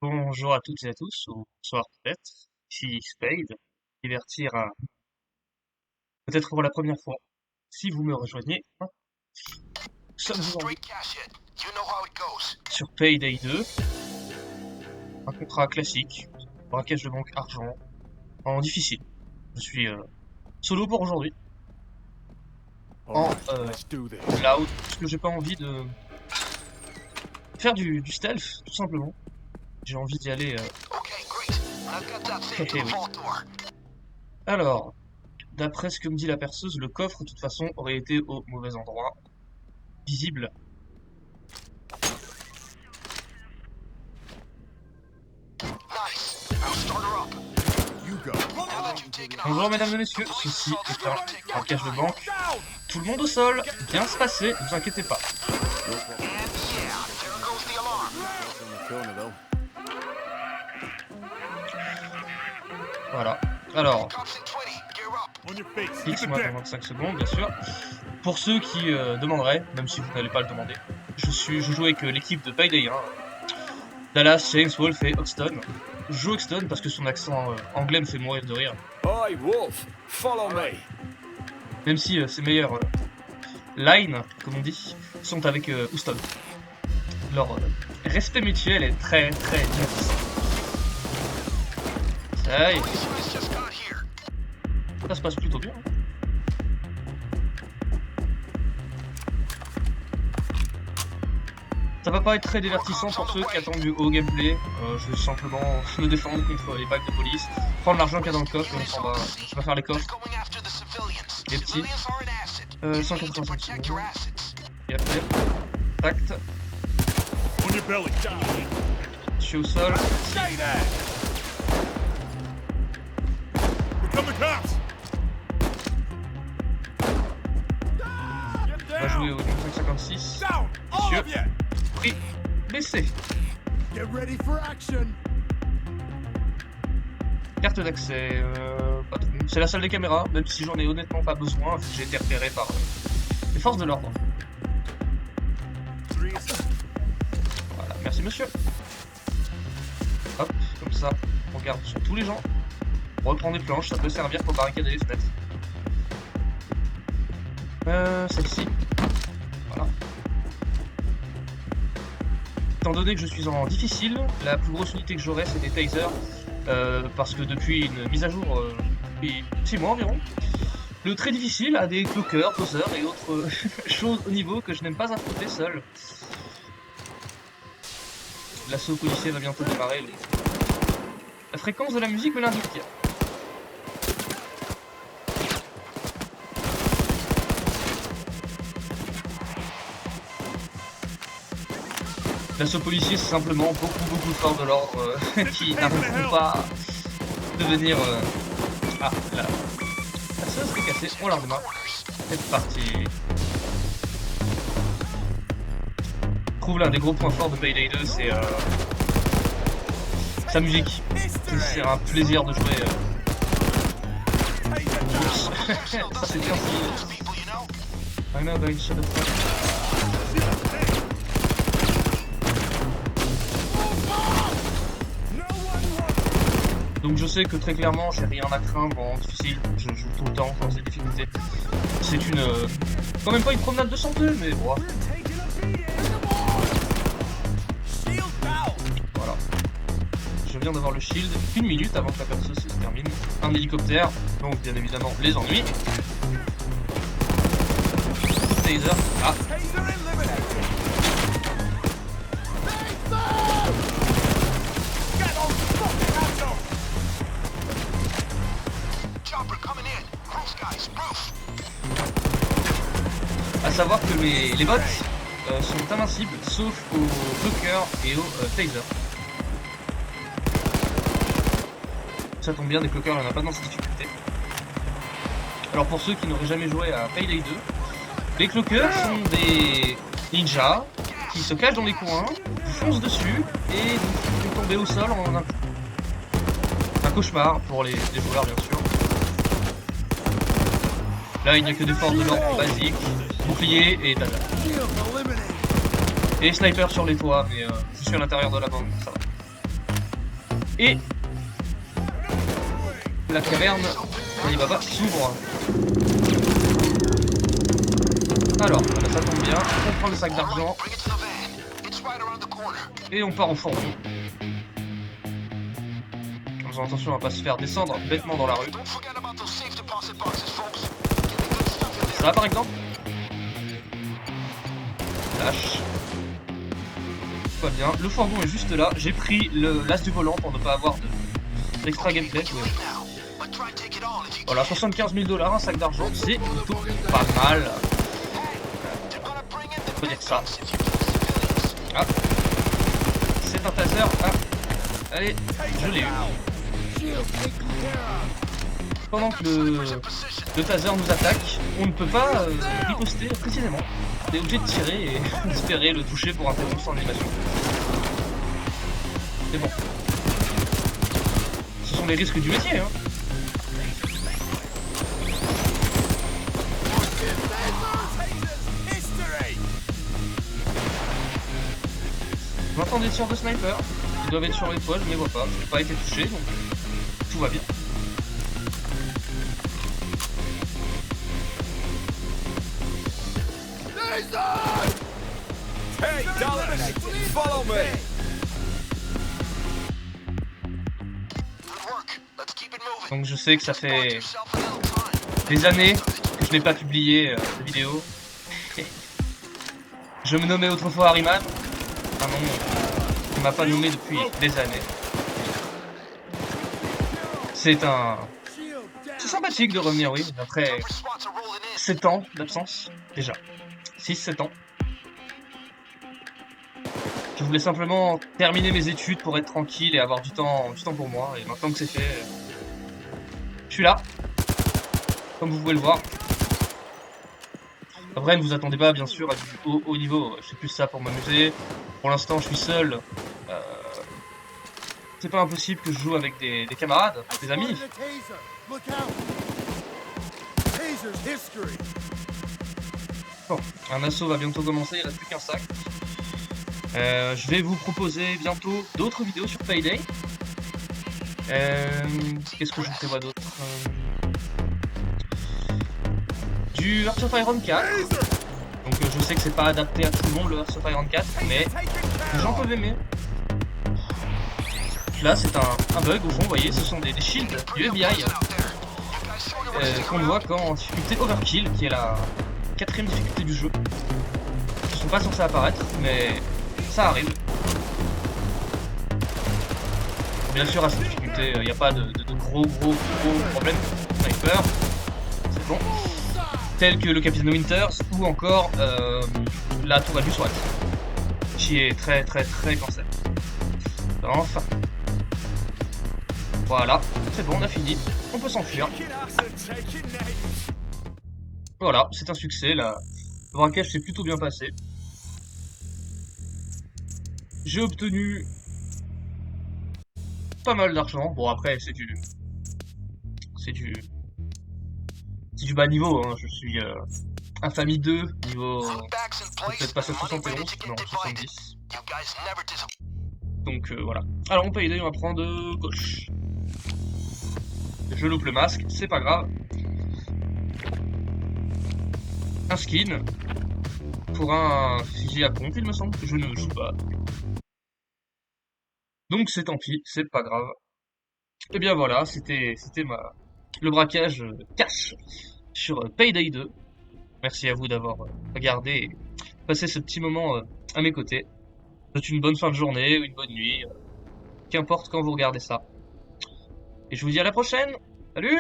Bonjour à toutes et à tous, ou bonsoir peut-être, ici Spade, divertir peut-être pour la première fois, si vous me rejoignez, hein, nous sommes aujourd'hui sur Payday 2, un contrat classique, braquage de banque argent, en difficile. Je suis solo pour aujourd'hui, en loud, parce que j'ai pas envie de faire du stealth, tout simplement. J'ai envie d'y aller très oui. Alors, d'après ce que me dit la perceuse, le coffre, de toute façon, aurait été au mauvais endroit, visible. Bonjour mesdames et messieurs, ceci est un braquage de banque. Tout le monde au sol, bien se passer, ne vous inquiétez pas. Voilà. Alors, dites-moi dans 25 secondes, bien sûr. Pour ceux qui demanderaient, même si vous n'allez pas le demander, je joue avec l'équipe de Payday 1. Dallas, James, Wolf et Hoxton. Je joue Hoxton parce que son accent anglais me fait mourir de rire. Oi, Wolf, follow me. Même si ses meilleurs lines, comme on dit, sont avec Houston. Leur respect mutuel est très divertissant. Ça y est. Ça se passe plutôt bien. Ça va pas être très divertissant pour ceux qui attendent du haut gameplay. Je vais simplement me défendre contre les packs de police, prendre l'argent qu'il y a dans le coffre et on s'en va. Je vais faire les coffres. Les petits. 185 secondes. Et après, tact. Je suis au sol. On va jouer au 556. Monsieur. Pris. Blessé. Carte d'accès. Pas trop. C'est la salle des caméras, même si j'en ai honnêtement pas besoin, vu que j'ai été repéré par les forces de l'ordre. Voilà, merci monsieur. Hop, comme ça, on regarde sur tous les gens. On reprend des planches, ça peut servir pour barricader les fenêtres. Celle-ci. Voilà. Étant donné que je suis en difficile, la plus grosse unité que j'aurai c'est des tasers. Parce que depuis une mise à jour, depuis 6 mois environ, le très difficile a des cloakers, poseurs et autres choses au niveau que je n'aime pas affronter seul. L'assaut policier va bientôt démarrer. La fréquence de la musique me l'indique. L'assaut policier, c'est simplement beaucoup de forces de l'ordre qui n'arriveront pas à devenir... Ah, la sauce est cassée, on la redémarre. C'est parti. Je trouve l'un des gros points forts de Payday 2, c'est sa musique. C'est un plaisir de jouer. Oups. Ça c'est bien si... I know, but shut the fuck. Donc je sais que très clairement j'ai rien à craindre en difficile, je joue tout le temps sans ces difficultés. C'est une... quand même pas une promenade de santé, mais bon. Voilà. Je viens d'avoir le shield 1 minute avant que la perceuse se termine. Un hélicoptère, donc bien évidemment les ennuis. Taser, ah. A savoir que les bots sont invincibles sauf aux bloqueurs et aux tasers. Ça tombe bien, des cloakers, il n'y en a pas dans cette difficulté. Alors pour ceux qui n'auraient jamais joué à Payday 2, les cloakers sont des ninjas qui se cachent dans les coins, vous foncent dessus et vous font tomber au sol en un coup. Un cauchemar pour les joueurs bien sûr. Là il n'y a que des forces de l'ordre basiques, bouclier et dada. Et sniper sur les toits, mais je suis à l'intérieur de la bande, ça va. Et la caverne d'Alibaba s'ouvre. Alors, ça tombe bien, on prend le sac d'argent et on part au fourgon. En faisant attention à pas se faire descendre bêtement dans la rue. Ça par exemple. Lâche. Pas bien. Le fourgon est juste là. J'ai pris l'as du volant pour ne pas avoir d'extra gameplay. Ouais. Voilà, 75 000 $, un sac d'argent, c'est plutôt pas mal. On peut dire ça. Ah. C'est un taser. Ah. Allez, je l'ai eu. Pendant que le taser nous attaque, on ne peut pas riposter précisément. On est obligé de tirer et espérer le toucher pour interrompre son animation. C'est bon. Ce sont les risques du métier, hein. J'entends des tirs de sniper. Ils doivent être sur les toits, je ne les vois pas. Je n'ai pas été touché, donc tout va bien. Hey, Dominic, follow me. Donc je sais que ça fait des années que je n'ai pas publié de vidéo. Je me nommais autrefois Harryman. Un nom qui m'a pas nommé depuis des années. C'est sympathique de revenir, oui, après 7 ans d'absence, déjà. 6-7 ans. Je voulais simplement terminer mes études pour être tranquille et avoir du temps pour moi. Et maintenant que c'est fait, je suis là. Comme vous pouvez le voir. Après, ne vous attendez pas, bien sûr, à du haut niveau. Je fais plus ça pour m'amuser. Pour l'instant, je suis seul. C'est pas impossible que je joue avec des camarades, des amis. Bon, un assaut va bientôt commencer, il reste plus qu'un sac. Je vais vous proposer bientôt d'autres vidéos sur Payday. Qu'est-ce que je prévois d'autre? Du Hearts of Iron 4. Donc je sais que c'est pas adapté à tout le monde le Hearts of Iron 4, mais les gens peuvent aimer. Là c'est un bug au fond, vous voyez, ce sont des shields du FBI qu'on voit quand en difficulté Overkill, qui est la 4ème difficulté du jeu. Ils sont pas censés apparaître, mais ça arrive. Bien sûr à cette difficulté, il n'y a pas de gros problèmes. Sniper, c'est bon. Tel que le Captain Winters ou encore la tour à du SWAT, qui est très cancer. Enfin. Voilà, c'est bon, on a fini. On peut s'enfuir. Voilà, c'est un succès. Le braquage s'est plutôt bien passé. J'ai obtenu pas mal d'argent. Bon, après, c'est du bas niveau. Hein. Je suis infamie 2, niveau peut-être pas 71, non 70. Donc voilà. Alors on peut aider, on va prendre gauche. Je loupe le masque, c'est pas grave. Un skin pour un fusil à pompe, il me semble que je ne joue pas. Donc c'est tant pis, c'est pas grave. Et bien voilà, c'était le braquage cash sur Payday 2. Merci à vous d'avoir regardé et passé ce petit moment à mes côtés. Je vous souhaite une bonne fin de journée ou une bonne nuit, qu'importe quand vous regardez ça. Et je vous dis à la prochaine. Salut!